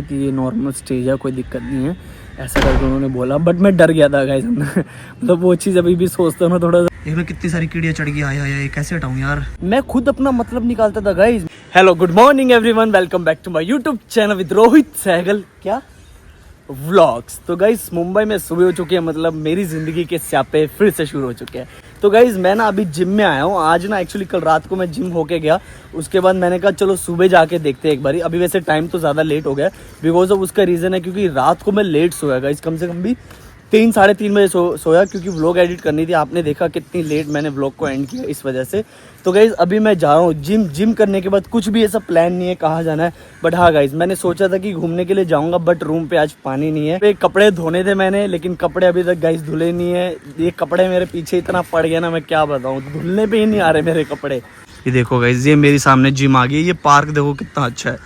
कि ये normal stage है, कोई दिक्कत नहीं है, ऐसा करके उन्होंने बोला। बट मैं डर गया था गाइस मतलब वो चीज़ अभी भी सोचता हूँ ना थोड़ा सा। इसमें कितनी सारी कीड़ियाँ चढ़ गई, आया कैसे हटाऊँ यार। मैं खुद अपना मतलब निकालता था guys. Hello good morning everyone, welcome back to my YouTube channel with Rohit Sehgal क्या व्लॉग्स। तो गाइस मुंबई में सुबह हो चुकी है, मतलब मेरी ज़िंदगी के स्यापे फिर से शुरू हो चुके हैं। तो गाइस मैं ना अभी जिम में आया हूँ आज ना। एक्चुअली कल रात को मैं जिम होके गया, उसके बाद मैंने कहा चलो सुबह जाके देखते हैं एक बारी। अभी वैसे टाइम तो ज़्यादा लेट हो गया बिकॉज ऑफ उसका रीज़न है क्योंकि रात को मैं लेट सोया गाइस, कम से कम भी 3 साढ़े 3 बजे सोया क्योंकि व्लॉग एडिट करनी थी। आपने देखा कितनी लेट मैंने व्लॉग को एंड किया इस वजह से। तो गाइज़ अभी मैं जा रहा हूँ जिम करने के बाद कुछ भी ऐसा प्लान नहीं है कहाँ जाना है। बट हाँ गाइज़ मैंने सोचा था कि घूमने के लिए जाऊँगा, बट रूम पे आज पानी नहीं है। कपड़े धोने थे मैंने, लेकिन कपड़े अभी तक गाइज़ धुले नहीं है। ये कपड़े मेरे पीछे इतना पड़ गया ना, मैं क्या बताऊँ, धुलने पे ही नहीं आ रहे मेरे कपड़े। ये देखो गाइज़, ये मेरे सामने जिम आ गई। ये पार्क देखो कितना अच्छा है,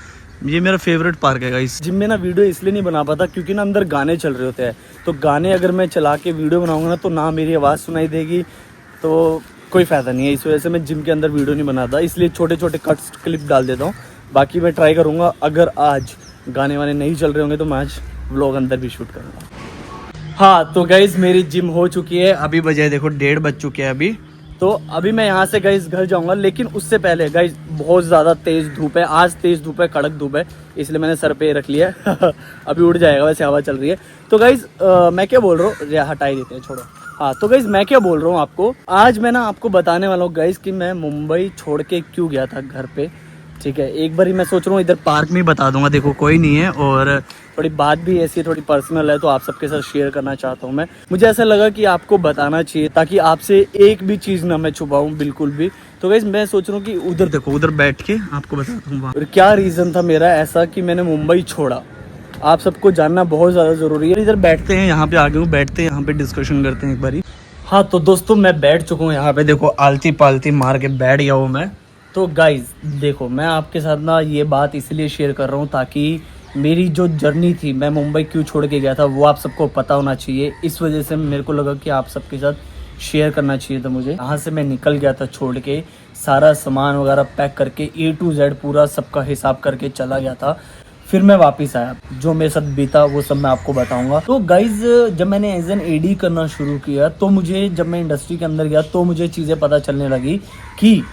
ये मेरा फेवरेट पार्क है गाइस। जिम में ना वीडियो इसलिए नहीं बना पाता क्योंकि ना अंदर गाने चल रहे होते हैं। तो गाने अगर मैं चला के वीडियो बनाऊंगा ना तो ना मेरी आवाज़ सुनाई देगी, तो कोई फ़ायदा नहीं है। इस वजह से मैं जिम के अंदर वीडियो नहीं बनाता, इसलिए छोटे छोटे कट्स क्लिप डाल देता हूँ। बाकी मैं ट्राई करूँगा अगर आज गाने वाने नहीं चल रहे होंगे तो मैं आज व्लॉग अंदर भी शूट करूँगा। हाँ तो गाइस मेरी जिम हो चुकी है, अभी बजे देखो 1:30 बज चुके हैं अभी। तो अभी मैं यहाँ से गाइस घर जाऊँगा, लेकिन उससे पहले गाइस बहुत ज़्यादा तेज़ धूप है आज, तेज़ धूप है, कड़क धूप है, इसलिए मैंने सर पे रख लिया है अभी उड़ जाएगा, वैसे हवा चल रही है। तो गाइस मैं क्या बोल रहा हूँ, हटा ही देते हैं, छोड़ो। हाँ तो गाइस मैं क्या बोल रहा हूँ आपको, आज मैं ना आपको बताने वाला हूँ गाइस कि मैं मुंबई छोड़ के क्यों गया था घर पे। ठीक है, एक बार ही मैं सोच रहा हूँ इधर पार्क में ही बता दूंगा, देखो कोई नहीं है। और थोड़ी बात भी ऐसी थोड़ी पर्सनल है तो आप सबके साथ शेयर करना चाहता हूँ मैं। मुझे ऐसा लगा कि आपको बताना चाहिए ताकि आपसे एक भी चीज़ ना मैं छुपाऊँ बिल्कुल भी। तो गाइस मैं सोच रहा हूँ कि उधर देखो, उधर बैठ के आपको बताता हूँ वहाँ क्या रीज़न था मेरा ऐसा कि मैंने मुंबई छोड़ा। आप सबको जानना बहुत ज़्यादा ज़रूरी है। इधर बैठते हैं, यहाँ पे आ गए हूँ, बैठते हैं यहाँ पे, डिस्कशन करते हैं एक बारी। हाँ तो दोस्तों मैं बैठ चुका हूँ यहाँ पे, देखो आलती पालती मार के बैठ गया हूँ मैं। तो गाइज़ देखो मैं आपके साथ ना ये बात इसलिए शेयर कर रहा हूँ ताकि मेरी जो जर्नी थी, मैं मुंबई क्यों छोड़ के गया था, वो आप सबको पता होना चाहिए। इस वजह से मेरे को लगा कि आप सबके साथ शेयर करना चाहिए था मुझे। यहाँ से मैं निकल गया था छोड़ के, सारा सामान वगैरह पैक करके A to Z पूरा सबका हिसाब करके चला गया था। फिर मैं वापस आया, जो मेरे साथ बीता वो सब मैं आपको बताऊंगा। तो गाइज़ जब मैंने एज एन AD करना शुरू किया तो मुझे, जब मैं इंडस्ट्री के अंदर गया तो मुझे चीज़ें पता चलने लगी कि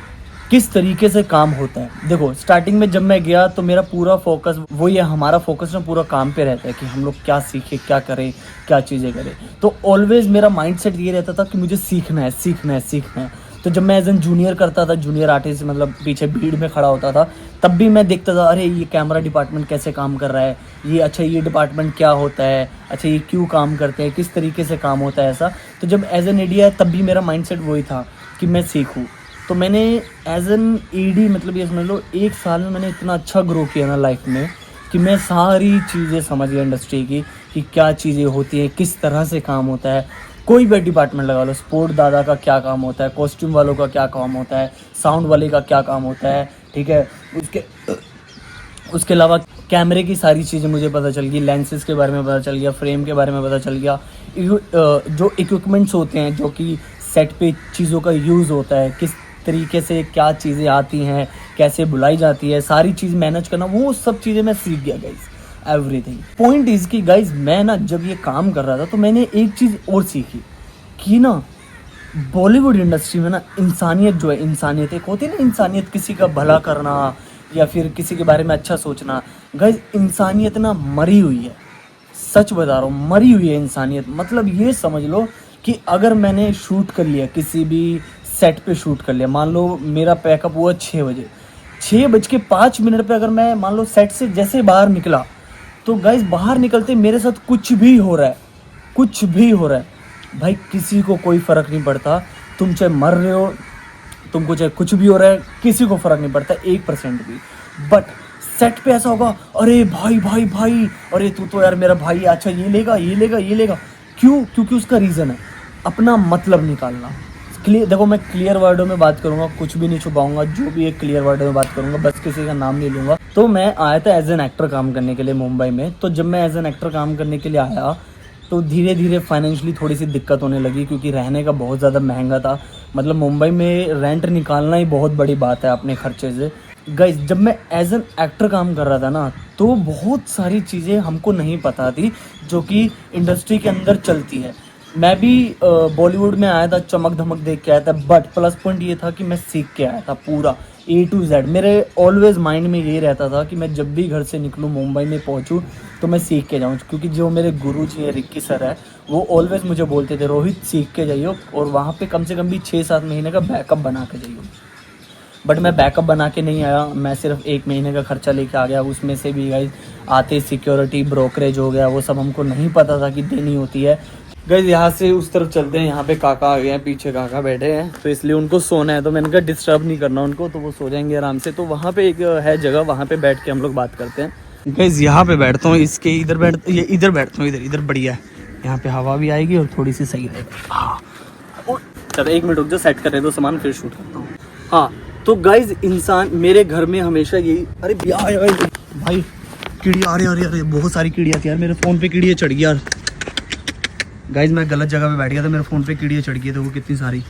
किस तरीके से काम होता है। देखो स्टार्टिंग में जब मैं गया तो मेरा पूरा फोकस वो ये, हमारा फोकस ना पूरा काम पे रहता है कि हम लोग क्या सीखें, क्या करें, क्या चीज़ें करें। तो ऑलवेज मेरा माइंडसेट ये रहता था कि मुझे सीखना है, सीखना है, सीखना है। तो जब मैं एज एन जूनियर करता था, जूनियर आर्टिस्ट मतलब पीछे भीड़ में खड़ा होता था, तब भी मैं देखता था अरे ये कैमरा डिपार्टमेंट कैसे काम कर रहा है, ये अच्छा ये डिपार्टमेंट क्या होता है, अच्छा ये क्यों काम करते हैं, किस तरीके से काम होता है ऐसा। तो जब एज एन AD आया तब भी मेरा माइंडसेट वही था कि मैं सीखूँ। तो मैंने एज एन AD मतलब ये समझ लो 1 साल में मैंने इतना अच्छा ग्रो किया ना लाइफ में कि मैं सारी चीज़ें समझ गया इंडस्ट्री की कि क्या चीज़ें होती हैं, किस तरह से काम होता है। कोई भी डिपार्टमेंट लगा लो, स्पोर्ट दादा का क्या काम होता है, कॉस्ट्यूम वालों का क्या काम होता है, साउंड वाले का क्या काम होता है, ठीक है। उसके अलावा कैमरे की सारी चीज़ें मुझे पता चल गई, लेंसेज के बारे में पता चल गया, फ्रेम के बारे में पता चल गया, जो इक्विपमेंट्स होते हैं जो कि सेट पे चीज़ों का यूज़ होता है, किस तरीके से क्या चीज़ें आती हैं, कैसे बुलाई जाती है, सारी चीज़ मैनेज करना, वो सब चीज़ें मैं सीख गया गाइस, एवरीथिंग। पॉइंट इज़ कि गाइस मैं ना जब ये काम कर रहा था तो मैंने एक चीज़ और सीखी कि ना बॉलीवुड इंडस्ट्री में ना इंसानियत जो है, इंसानियत एक होती है ना, इंसानियत, किसी का भला करना या फिर किसी के बारे में अच्छा सोचना। गाइस इंसानियत ना मरी हुई है, सच बता रहा हूँ, मरी हुई है इंसानियत। मतलब ये समझ लो कि अगर मैंने शूट कर लिया, किसी भी सेट पे शूट कर लिया, मान लो मेरा पैकअप हुआ 6 बजे, 6:05 पे अगर मैं मान लो सेट से जैसे बाहर निकला तो गाइस बाहर निकलते मेरे साथ कुछ भी हो रहा है, कुछ भी हो रहा है भाई, किसी को कोई फ़र्क नहीं पड़ता। तुम चाहे मर रहे हो, तुमको चाहे कुछ भी हो रहा है, किसी को फ़र्क नहीं पड़ता 1% भी। बट सेट पे ऐसा होगा, अरे भाई भाई भाई, अरे तू तो यार मेरा भाई, अच्छा ये लेगा, ये लेगा, ये लेगा। क्यों? क्योंकि उसका रीज़न है अपना मतलब निकालना। क्लियर, देखो मैं क्लियर वर्डों में बात करूंगा, कुछ भी नहीं छुपाऊंगा, जो भी एक क्लियर वर्डों में बात करूंगा, बस किसी का नाम नहीं लूंगा। तो मैं आया था एज एन एक्टर काम करने के लिए मुंबई में। तो जब मैं एज एन एक्टर काम करने के लिए आया तो धीरे धीरे फाइनेंशियली थोड़ी सी दिक्कत होने लगी क्योंकि रहने का बहुत ज़्यादा महंगा था। मतलब मुंबई में रेंट निकालना ही बहुत बड़ी बात है अपने खर्चे से। गाइस जब मैं एज एन एक्टर काम कर रहा था ना, तो बहुत सारी चीज़ें हमको नहीं पता थी जो कि इंडस्ट्री के अंदर चलती है। मैं भी बॉलीवुड में आया था, चमक धमक देख के आया था, बट प्लस पॉइंट ये था कि मैं सीख के आया था पूरा A to Z। मेरे ऑलवेज माइंड में ये रहता था कि मैं जब भी घर से निकलूँ, मुंबई में पहुँचूँ, तो मैं सीख के जाऊँ। क्योंकि जो मेरे गुरु जी हैं, रिक्की सर है, वो ऑलवेज मुझे बोलते थे रोहित सीख के जाइयो और वहाँ पे कम से कम भी 6-7 महीने का बैकअप बना के जाइयो। बट मैं बैकअप बना के नहीं आया, मैं सिर्फ 1 महीने का खर्चा लेके आ गया। उसमें से भी गाइस आते सिक्योरिटी ब्रोकरेज हो गया, वो सब हमको नहीं पता था कि देनी होती है। गाइस यहाँ से उस तरफ चलते हैं, यहाँ पे काका आ गए हैं, पीछे काका बैठे हैं, तो इसलिए उनको सोना है, तो मैंने कहा डिस्टर्ब नहीं करना उनको, तो वो सो जाएंगे आराम से। तो वहाँ पे एक है जगह, वहाँ पे बैठ के हम लोग बात करते हैं। गाइस यहाँ पे बैठता हूँ, इसके इधर बैठता हूँ, इधर बढ़िया है, यहाँ पे हवा भी आएगी और थोड़ी सी सही रहेगी। हाँ चलो 1 मिनट रुक जाओ, सेट कर रहे दो सामान, फिर शूट करता हूँ। हाँ तो गाइज इंसान मेरे घर में हमेशा यही, अरे भाई कीड़ी आ रही, बहुत सारी कीड़ियाँ थी यार, मेरे फ़ोन पे कीड़ियाँ चढ़ गई यार। गाइज मैं गलत जगह पे बैठ गया था, मेरे फ़ोन पे कीड़ियाँ चढ़ गई थी, वो कितनी सारी,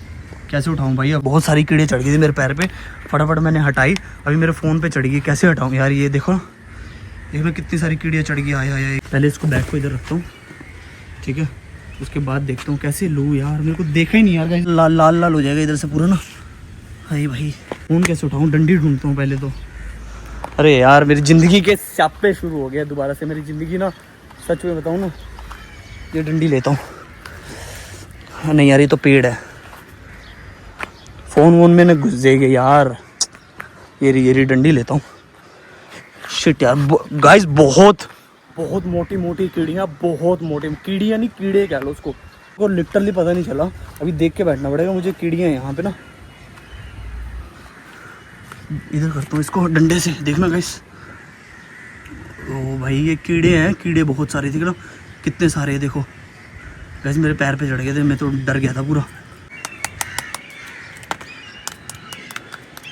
कैसे उठाऊँ भाई? बहुत सारी कीड़ियाँ चढ़ गई थी मेरे पैर पे, फटाफट मैंने हटाई, अभी मेरे फ़ोन पे चढ़ गई, कैसे हटाऊँ यार? ये देखो कितनी सारी कीड़ियाँ चढ़ गई। आए पहले इसको बैग को इधर रखता हूँ, ठीक है, उसके बाद देखता हूँ कैसे लूँ यार, मेरे को देखा ही नहीं यार गाइस, लाल हो जाएगा इधर से पूरा ना। हाय भाई फ़ोन कैसे उठाऊँ? डंडी ढूंढता हूँ पहले तो। अरे यार मेरी ज़िंदगी के स्यापे शुरू हो गया दोबारा से, मेरी ज़िंदगी ना, सच में बताऊँ ना, ये डंडी लेता हूँ। नहीं यार ये तो पेड़ है, फ़ोन वोन में ना घुस जाएगी यार, ये डंडी लेता हूँ। शिट यार गाइस बहुत मोटी मोटी कीड़ियाँ, बहुत मोटी कीड़ियाँ, नहीं कीड़े कह लो उसको, लिटरली पता नहीं चला, अभी देख के बैठना पड़ेगा मुझे। कीड़ियाँ हैं यहाँ पे ना, इधर करता हूँ इसको डंडे से, देखना गाइस। ओ भाई ये कीड़े हैं, कीड़े बहुत सारे थे ना, कितने सारे हैं देखो गाइस, मेरे पैर पे चढ़ गए थे, मैं तो डर गया था पूरा।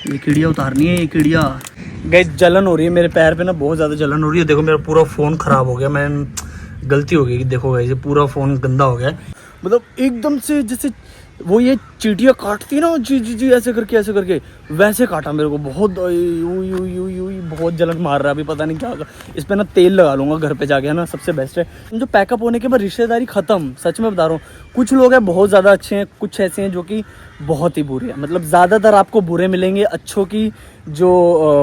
ये कीड़ियाँ उतारनी है, ये कीड़ियाँ। गाइस जलन हो रही है मेरे पैर पे ना, बहुत ज़्यादा जलन हो रही है। देखो मेरा पूरा फ़ोन ख़राब हो गया, मैं गलती हो गई, देखो गाइस ये पूरा फ़ोन गंदा हो गया है, मतलब एकदम से जैसे वो ये चींटियाँ काटती है ना, जी ऐसे करके वैसे काटा मेरे को, बहुत बहुत जलन मार रहा है। अभी पता नहीं क्या होगा, इस पर ना तेल लगा लूँगा घर पे जाके, है ना, सबसे बेस्ट है। जो पैकअप होने के बाद रिश्तेदारी ख़त्म, सच में बता रहा हूँ। कुछ लोग हैं बहुत ज़्यादा अच्छे हैं, कुछ ऐसे हैं जो कि बहुत ही बुरे हैं, मतलब ज़्यादातर आपको बुरे मिलेंगे। अच्छों की जो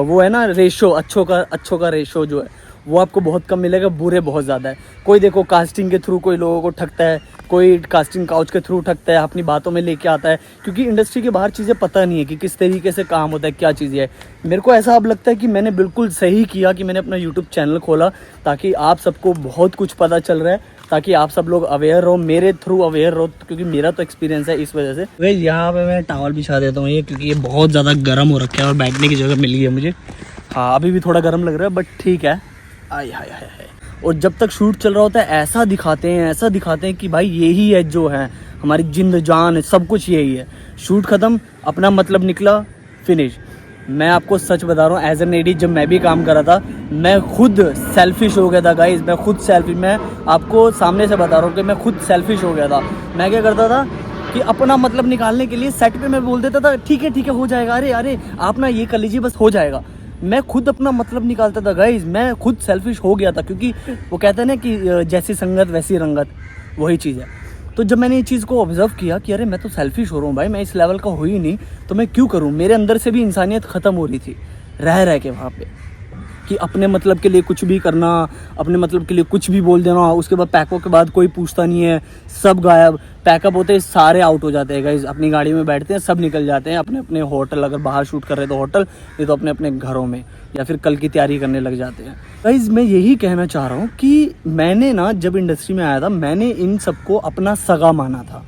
वो है ना रेशो, अच्छों का रेशो जो है वो आपको बहुत कम मिलेगा, बुरे बहुत ज़्यादा है। कोई देखो कास्टिंग के थ्रू कोई लोगों को ठगता है, कोई कास्टिंग काउच के थ्रू ठगता है, अपनी बातों में लेके आता है, क्योंकि इंडस्ट्री के बाहर चीज़ें पता नहीं है कि किस तरीके से काम होता है, क्या चीज़ें है। मेरे को ऐसा अब लगता है कि मैंने बिल्कुल सही किया कि मैंने अपना यूट्यूब चैनल खोला, ताकि आप सबको बहुत कुछ पता चल रहा है, ताकि आप सब लोग अवेयर रहो, मेरे थ्रू अवेयर रहो, क्योंकि मेरा तो एक्सपीरियंस है इस वजह से। वही यहाँ पे मैं टॉवल बिछा देता हूँ ये, क्योंकि ये बहुत ज़्यादा गर्म हो रखा है और बैठने की जगह मिली है मुझे। हाँ अभी भी थोड़ा गर्म लग रहा है, बट ठीक है। आय हाय हाय हाय। और जब तक शूट चल रहा होता है ऐसा दिखाते हैं कि भाई यही है जो है हमारी जिंद जान है, सब कुछ यही है। शूट ख़त्म, अपना मतलब निकला, फिनिश। मैं आपको सच बता रहा हूँ, एज एन एडी जब मैं भी काम कर रहा था, मैं खुद सेल्फिश हो गया था गाइस, मैं खुद सेल्फिश, मैं आपको सामने से बता रहा हूँ कि मैं खुद सेल्फिश हो गया था। मैं क्या करता था कि अपना मतलब निकालने के लिए सेट पे मैं बोल देता था ठीक है हो जाएगा, अरे आप ना ये कर लीजिए बस हो जाएगा। मैं खुद अपना मतलब निकालता था गाइज, मैं खुद सेल्फिश हो गया था, क्योंकि वो कहते हैं ना कि जैसी संगत वैसी रंगत, वही चीज़ है। तो जब मैंने ये चीज़ को ऑब्जर्व किया कि अरे मैं तो सेल्फिश हो रहा हूँ भाई, मैं इस लेवल का हो ही नहीं, तो मैं क्यों करूँ। मेरे अंदर से भी इंसानियत ख़त्म हो रही थी रह के वहाँ पे, कि अपने मतलब के लिए कुछ भी करना, अपने मतलब के लिए कुछ भी बोल देना, उसके बाद पैकअप के बाद कोई पूछता नहीं है, सब गायब। पैकअप होते ही सारे आउट हो जाते हैं गाइस, अपनी गाड़ी में बैठते हैं, सब निकल जाते हैं अपने अपने होटल, अगर बाहर शूट कर रहे हैं तो होटल, नहीं तो अपने अपने घरों में, या फिर कल की तैयारी करने लग जाते हैं। गाइस मैं यही कहना चाह रहा हूँ कि मैंने ना जब इंडस्ट्री में आया था, मैंने इन सबको अपना सगा माना था।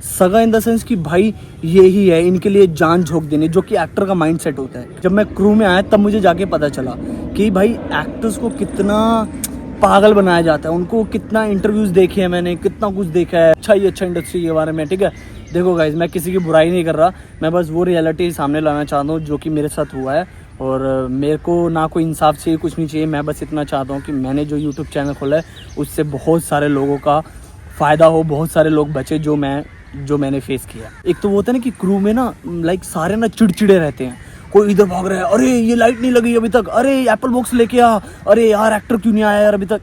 सगा इन द सेंस कि भाई यही है, इनके लिए जान झोंक देने, जो कि एक्टर का माइंड सेट होता है। जब मैं क्रू में आया तब मुझे जाके पता चला कि भाई एक्टर्स को कितना पागल बनाया जाता है, उनको कितना इंटरव्यूज़ देखे हैं मैंने, कितना कुछ देखा है अच्छा ही अच्छा इंडस्ट्री के बारे में। ठीक है, देखो गाइज मैं किसी की बुराई नहीं कर रहा, मैं बस वो रियलिटी सामने लाना चाहता हूँ जो कि मेरे साथ हुआ है। और मेरे को ना कोई इंसाफ चाहिए, कुछ नहीं चाहिए, मैं बस इतना चाहता हूँ कि मैंने जो यूट्यूब चैनल खोला है उससे बहुत सारे लोगों का फ़ायदा हो, बहुत सारे लोग बचे जो मैंने फेस किया। एक तो वो होता है ना कि क्रू में ना लाइक सारे ना चिड़चिड़े रहते हैं, कोई इधर भाग रहा है, अरे ये लाइट नहीं लगी अभी तक, अरे एप्पल बॉक्स लेके आ, अरे यार एक्टर क्यों नहीं आया यार अभी तक।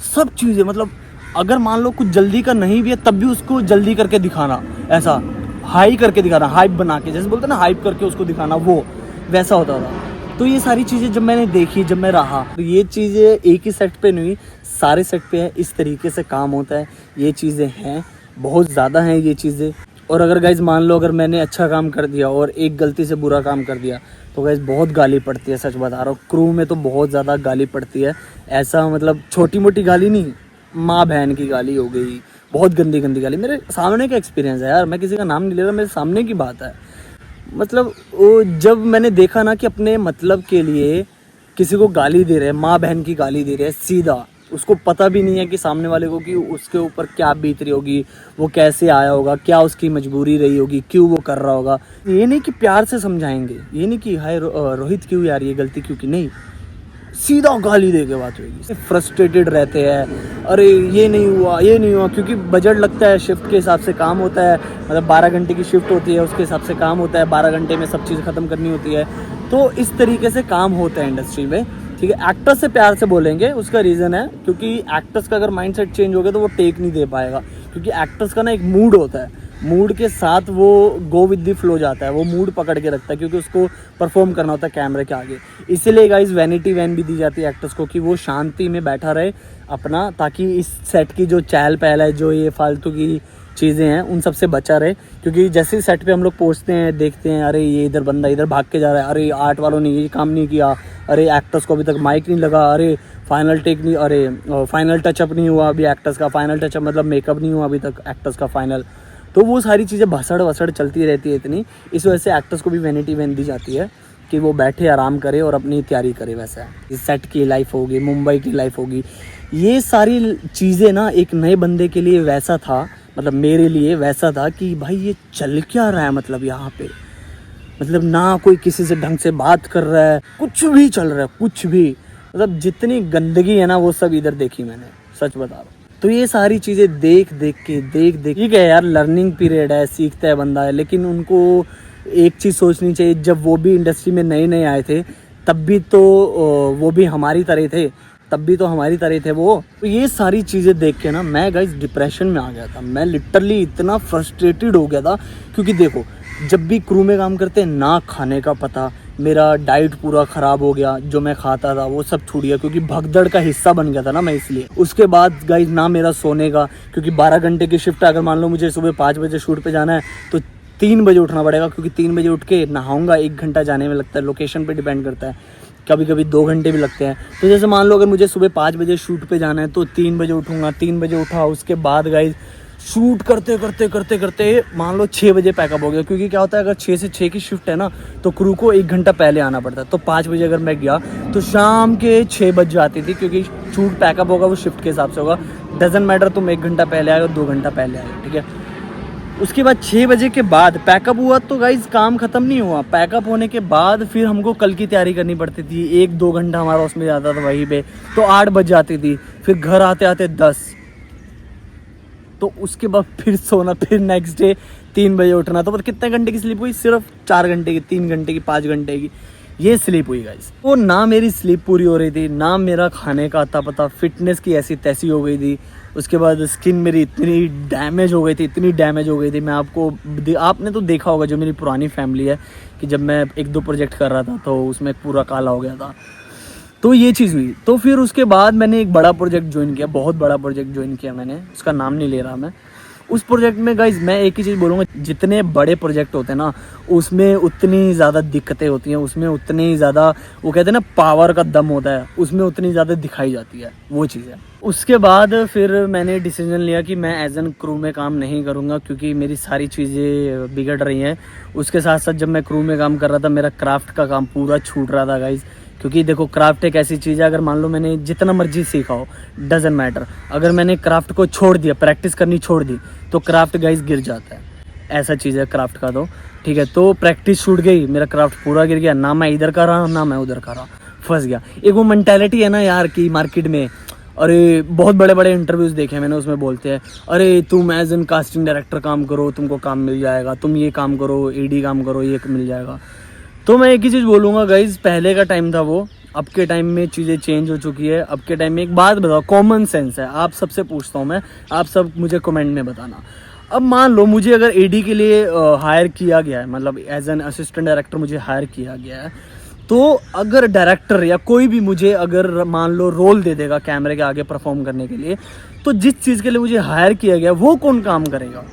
सब चीज़ें मतलब अगर मान लो कुछ जल्दी का नहीं भी है तब भी उसको जल्दी करके दिखाना, ऐसा हाई करके दिखाना, हाइप बना के, जैसे बोलते हैं ना हाइप करके उसको दिखाना, वो वैसा होता था। तो ये सारी चीज़ें जब मैंने देखी, जब मैं रहा, तो ये चीज़ें एक ही सेट पे नहीं, सारे सेट पे है, इस तरीके से काम होता है। ये चीज़ें हैं, बहुत ज़्यादा हैं ये चीज़ें। और अगर गाइज मान लो अगर मैंने अच्छा काम कर दिया और एक गलती से बुरा काम कर दिया तो गाइज बहुत गाली पड़ती है, सच बता रहा हूँ। क्रू में तो बहुत ज़्यादा गाली पड़ती है, ऐसा मतलब छोटी मोटी गाली नहीं, माँ बहन की गाली हो गई, बहुत गंदी गंदी गाली। मेरे सामने का एक्सपीरियंस है यार, मैं किसी का नाम नहीं ले रहा, मेरे सामने की बात है। मतलब वो जब मैंने देखा ना कि अपने मतलब के लिए किसी को गाली दे रहे हैं, माँ बहन की गाली दे रहे हैं सीधा, उसको पता भी नहीं है कि सामने वाले को कि उसके ऊपर क्या बीत रही होगी, वो कैसे आया होगा, क्या उसकी मजबूरी रही होगी, क्यों वो कर रहा होगा। ये नहीं कि प्यार से समझाएंगे, ये नहीं कि हाय रोहित क्यों यार ये गलती क्यों की, नहीं, सीधा गाली दे के बात होगी। फ्रस्ट्रेटेड रहते हैं, अरे ये नहीं हुआ ये नहीं हुआ, क्योंकि बजट लगता है, शिफ्ट के हिसाब से काम होता है, मतलब 12 घंटे की शिफ्ट होती है, उसके हिसाब से काम होता है, 12 घंटे में सब चीज़ ख़त्म करनी होती है। तो इस तरीके से काम होता है इंडस्ट्री में, ठीक है। एक्टर्स से प्यार से बोलेंगे, उसका रीज़न है क्योंकि एक्टर्स का अगर माइंडसेट चेंज हो गया तो वो टेक नहीं दे पाएगा, क्योंकि एक्टर्स का ना एक मूड होता है, मूड के साथ वो गो विद द फ्लो जाता है, वो मूड पकड़ के रखता है, क्योंकि उसको परफॉर्म करना होता है कैमरे के आगे। इसीलिए गाइस वैनिटी वैन भी दी जाती है एक्टर्स को कि वो शांति में बैठा रहे अपना, ताकि इस सेट की जो चहल पहल है, जो ये फालतू की चीज़ें हैं, उन सब से बचा रहे। क्योंकि जैसे ही सेट पे हम लोग पहुँचते हैं, देखते हैं अरे ये इधर बंदा इधर भाग के जा रहा है, अरे आर्ट वालों ने ये काम नहीं किया, अरे एक्टर्स को अभी तक माइक नहीं लगा, अरे फाइनल टेक नहीं, अरे फाइनल टचअप नहीं हुआ अभी एक्टर्स का, फाइनल टचअप मतलब मेकअप नहीं हुआ अभी तक एक्टर्स का फाइनल। तो वो सारी चीज़ें भसड़ वसड़ चलती रहती है इतनी, इस वजह से एक्टर्स को भी वैनिटी वैन दी जाती है कि वो बैठे आराम करे और अपनी तैयारी करे। वैसा इस सेट की लाइफ होगी, मुंबई की लाइफ होगी, ये सारी चीज़ें ना एक नए बंदे के लिए वैसा था, मतलब मेरे लिए वैसा था कि भाई ये चल क्या रहा है, मतलब यहाँ पे मतलब ना कोई किसी से ढंग से बात कर रहा है, कुछ भी चल रहा है, कुछ भी, मतलब जितनी गंदगी है ना वो सब इधर देखी मैंने, सच बता रहा हूँ। तो ये सारी चीज़ें देख देख ठीक है यार, लर्निंग पीरियड है, सीखता है बंदा है, लेकिन उनको एक चीज़ सोचनी चाहिए, जब वो भी इंडस्ट्री में नए नए आए थे तब भी तो वो भी हमारी तरह थे, तब भी तो हमारी तरह थे वो। तो ये सारी चीज़ें देख के ना मैं गाइस डिप्रेशन में आ गया था, मैं लिटरली इतना फ्रस्ट्रेटेड हो गया था। क्योंकि देखो जब भी क्रू में काम करते हैं ना खाने का पता, मेरा डाइट पूरा ख़राब हो गया, जो मैं खाता था वो सब छूट गया, क्योंकि भगदड़ का हिस्सा बन गया था ना मैं, इसलिए। उसके बाद गाइस ना मेरा सोने का, क्योंकि 12 घंटे की शिफ्ट है, अगर मान लो मुझे सुबह 5 बजे शूट पे जाना है तो 3 बजे उठना पड़ेगा, क्योंकि 3 बजे उठ के नहाऊंगा, 1 घंटा जाने में लगता है, लोकेशन पे डिपेंड करता है, कभी कभी 2 घंटे भी लगते हैं। तो जैसे मान लो अगर मुझे सुबह 5 बजे शूट पे जाना है तो 3 बजे उठूँगा, 3 बजे उठा, उसके बाद गाइस शूट करते करते करते करते मान लो 6 बजे पैकअप हो गया, क्योंकि क्या होता है अगर 6 से 6 की शिफ्ट है ना तो क्रू को 1 घंटा पहले आना पड़ता है। तो 5 बजे अगर मैं गया तो शाम के 6 बज जाती थी, क्योंकि शूट पैकअप होगा वो शिफ्ट के हिसाब से होगा, डजन मैटर तुम 1 घंटा पहले आए और 2 घंटा पहले आए, ठीक है। उसके बाद 6 बजे के बाद पैकअप हुआ तो गाइज काम ख़त्म नहीं हुआ, पैकअप होने के बाद फिर हमको कल की तैयारी करनी पड़ती थी, 1-2 घंटा हमारा उसमें जाता था वहीं पे, तो 8 बज जाती थी, फिर घर आते आते 10, तो उसके बाद फिर सोना, फिर नेक्स्ट डे 3 बजे उठना। तो कितने घंटे की स्लीप हुई, सिर्फ 4 घंटे की, 3 घंटे की, 5 घंटे की ये स्लीप हुई गाइस। वो ना मेरी स्लीप पूरी हो रही थी, ना मेरा खाने का अता पता, फिटनेस की ऐसी तैसी हो गई थी। उसके बाद स्किन मेरी इतनी डैमेज हो गई थी, इतनी डैमेज हो गई थी, मैं आपने तो देखा होगा जो मेरी पुरानी फैमिली है कि जब मैं 1-2 प्रोजेक्ट कर रहा था तो उसमें पूरा काला हो गया था। तो ये चीज़ हुई। तो फिर उसके बाद मैंने एक बड़ा प्रोजेक्ट ज्वाइन किया, बहुत बड़ा प्रोजेक्ट ज्वाइन किया मैंने, उसका नाम नहीं ले रहा मैं। उस प्रोजेक्ट में गाइज मैं एक ही चीज़ बोलूँगा, जितने बड़े प्रोजेक्ट होते हैं ना उसमें उतनी ज़्यादा दिक्कतें होती हैं, उसमें उतनी ज़्यादा वो कहते हैं ना पावर का दम होता है, उसमें उतनी ज़्यादा दिखाई जाती है वो चीज़ें। उसके बाद फिर मैंने डिसीजन लिया कि मैं एज एन क्रू में काम नहीं करूँगा, क्योंकि मेरी सारी चीज़ें बिगड़ रही हैं। उसके साथ साथ जब मैं क्रू में काम कर रहा था मेरा क्राफ्ट का काम पूरा छूट रहा था गाइज, क्योंकि देखो क्राफ्ट एक ऐसी चीज़ है, अगर मान लो मैंने जितना मर्जी सीखा हो डजन मैटर, अगर मैंने क्राफ्ट को छोड़ दिया, प्रैक्टिस करनी छोड़ दी तो क्राफ्ट गाइस गिर जाता है, ऐसा चीज़ है क्राफ्ट का। तो ठीक है, तो प्रैक्टिस छूट गई, मेरा क्राफ्ट पूरा गिर गया, ना मैं इधर का रहा ना मैं उधर का रहा, फंस गया। एक वो मेंटालिटी है ना यार कि मार्केट में, अरे बहुत बड़े बड़े इंटरव्यूज़ देखे मैंने, उसमें बोलते हैं अरे तुम एज एन कास्टिंग डायरेक्टर काम करो, तुमको काम मिल जाएगा, तुम ये काम करो, एडी काम करो, ये मिल जाएगा। तो मैं एक ही चीज़ बोलूँगा गाइज, पहले का टाइम था वो, अब के टाइम में चीज़ें चेंज हो चुकी है। अब के टाइम में एक बात बताओ, कॉमन सेंस है, आप सबसे पूछता हूँ मैं, आप सब मुझे कमेंट में बताना। अब मान लो मुझे अगर एडी के लिए हायर किया गया है, मतलब एज एन असिस्टेंट डायरेक्टर मुझे हायर किया गया है, तो अगर डायरेक्टर या कोई भी मुझे अगर मान लो रोल दे देगा कैमरे के आगे परफॉर्म करने के लिए, तो जिस चीज़ के लिए मुझे हायर किया गया वो कौन काम करेगा,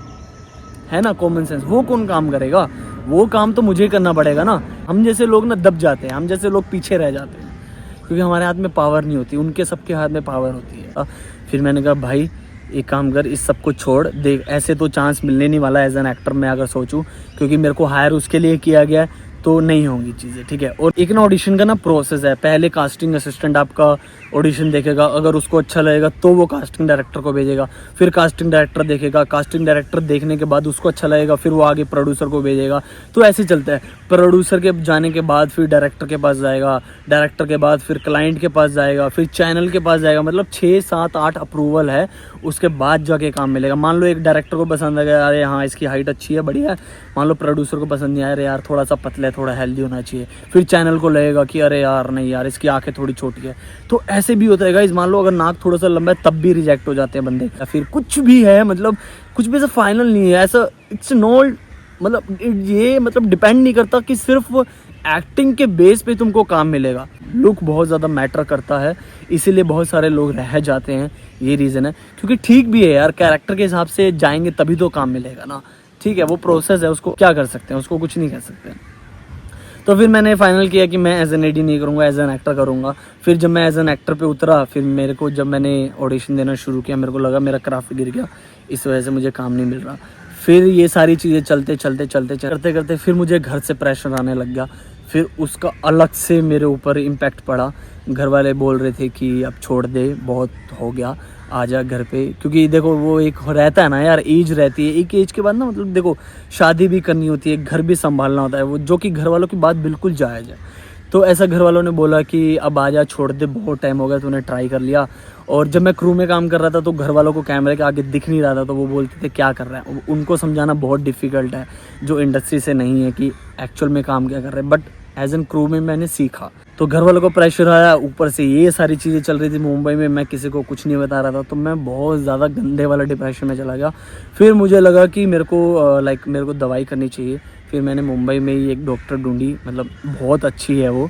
है ना, कॉमन सेंस, वो कौन काम करेगा, वो काम तो मुझे करना पड़ेगा ना। हम जैसे लोग ना दब जाते हैं, हम जैसे लोग पीछे रह जाते हैं, क्योंकि हमारे हाथ में पावर नहीं होती, उनके सबके हाथ में पावर होती है। फिर मैंने कहा भाई एक काम कर, इस सब को छोड़, देख ऐसे तो चांस मिलने नहीं वाला एज एन एक्टर मैं अगर सोचूं, क्योंकि मेरे को हायर उसके लिए किया गया है, तो नहीं होंगी चीज़ें, ठीक है। और एक ना ऑडिशन का ना प्रोसेस है, पहले कास्टिंग असिस्टेंट आपका ऑडिशन देखेगा, अगर उसको अच्छा लगेगा तो वो कास्टिंग डायरेक्टर को भेजेगा, फिर कास्टिंग डायरेक्टर देखेगा, कास्टिंग डायरेक्टर देखने के बाद उसको अच्छा लगेगा, फिर वो आगे प्रोड्यूसर को भेजेगा, तो ऐसे चलता है। प्रोड्यूसर के जाने के बाद फिर डायरेक्टर के पास जाएगा, डायरेक्टर के बाद फिर क्लाइंट के पास जाएगा, फिर चैनल के पास जाएगा, मतलब 6, 7, 8 अप्रूवल है, उसके बाद जाके काम मिलेगा। मान लो एक डायरेक्टर को पसंद आ गया, अरे हाँ इसकी हाइट अच्छी है, बढ़िया है, मान लो प्रोड्यूसर को पसंद नहीं आया, अरे यार थोड़ा सा पतला है, थोड़ा हेल्दी होना चाहिए, फिर चैनल को लगेगा कि अरे यार नहीं यार इसकी आंखें थोड़ी छोटी है, तो ऐसे भी होता है गाइस। मान लो अगर नाक थोड़ा सा लंबा है तब भी रिजेक्ट हो जाते हैं बंदे, या फिर कुछ भी है, मतलब कुछ भी ऐसा फाइनल नहीं है, ऐसा इट्स नॉट, मतलब ये मतलब डिपेंड नहीं करता कि सिर्फ एक्टिंग के बेस पे तुमको काम मिलेगा, लुक बहुत ज़्यादा मैटर करता है, इसीलिए बहुत सारे लोग रह जाते हैं, ये रीज़न है। क्योंकि ठीक भी है यार, कैरेक्टर के हिसाब से जाएंगे तभी तो काम मिलेगा ना, ठीक है, वो प्रोसेस है, उसको क्या कर सकते हैं, उसको कुछ नहीं कर सकते। तो फिर मैंने फाइनल किया कि मैं एज एन एडी नहीं करूँगा, एज एन एक्टर करूँगा। फिर जब मैं एज एन एक्टर पे उतरा, फिर मेरे को जब मैंने ऑडिशन देना शुरू किया, मेरे को लगा मेरा क्राफ्ट गिर गया, इस वजह से मुझे काम नहीं मिल रहा। फिर ये सारी चीज़ें चलते करते फिर मुझे घर से प्रेशर आने लग गया, फिर उसका अलग से मेरे ऊपर इम्पैक्ट पड़ा। घर वाले बोल रहे थे कि अब छोड़ दे, बहुत हो गया, आ जा घर पे, क्योंकि देखो वो एक रहता है ना यार, एज रहती है, एक एज के बाद ना, मतलब देखो शादी भी करनी होती है, घर भी संभालना होता है, वो जो कि घर वालों की बात बिल्कुल जायज़ है। तो ऐसा घर वालों ने बोला कि अब आ जा, छोड़ दे, बहुत टाइम हो गया, तूने ट्राई कर लिया। और जब मैं क्रू में काम कर रहा था तो घर वालों को कैमरे के आगे दिख नहीं रहा था, तो वो बोलते थे क्या कर रहा है, उनको समझाना बहुत डिफ़िकल्ट है जो इंडस्ट्री से नहीं है कि एक्चुअल में काम क्या कर रहे हैं, बट एज एन क्रू में मैंने सीखा। तो घर वालों को प्रेशर आया, ऊपर से ये सारी चीज़ें चल रही थी मुंबई में, मैं किसी को कुछ नहीं बता रहा था, तो मैं बहुत ज़्यादा गंदे वाला डिप्रेशन में चला गया। फिर मुझे लगा कि मेरे को दवाई करनी चाहिए। फिर मैंने मुंबई में ही एक डॉक्टर ढूंढी, मतलब बहुत अच्छी है वो,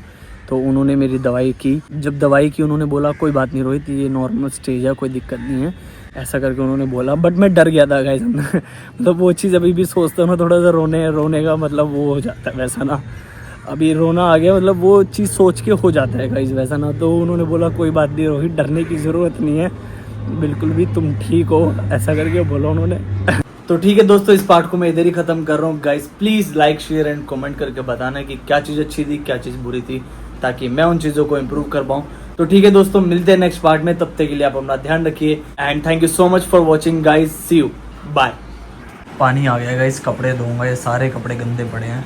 तो उन्होंने मेरी दवाई की। जब दवाई की उन्होंने बोला कोई बात नहीं रोहित, ये नॉर्मल स्टेज है, कोई दिक्कत नहीं है, ऐसा करके उन्होंने बोला। बट मैं डर गया था गाइस मतलब वो चीज़ अभी भी सोचता हूँ ना, थोड़ा सा रोने का मतलब वो हो जाता है वैसा ना, अभी रोना आ गया, मतलब वो चीज़ सोच के हो जाता है गाइस वैसा ना। तो उन्होंने बोला कोई बात नहीं रोहित, डरने की ज़रूरत नहीं है, बिल्कुल भी तुम ठीक हो, ऐसा करके बोला उन्होंने तो ठीक है दोस्तों, इस पार्ट को मैं इधर ही ख़त्म कर रहा हूँ। Guys please like share and comment करके बताना कि क्या चीज़ अच्छी थी, क्या चीज़ बुरी थी, ताकि मैं उन चीज़ों को इम्प्रूव कर पाऊँ। तो ठीक है दोस्तों, मिलते हैं नेक्स्ट पार्ट में, तब तक के लिए आप अपना ध्यान रखिए and thank you so much for watching guys, see you, bye. पानी आ गया गाइस, कपड़े धोऊंगा, ये सारे कपड़े गंदे पड़े हैं।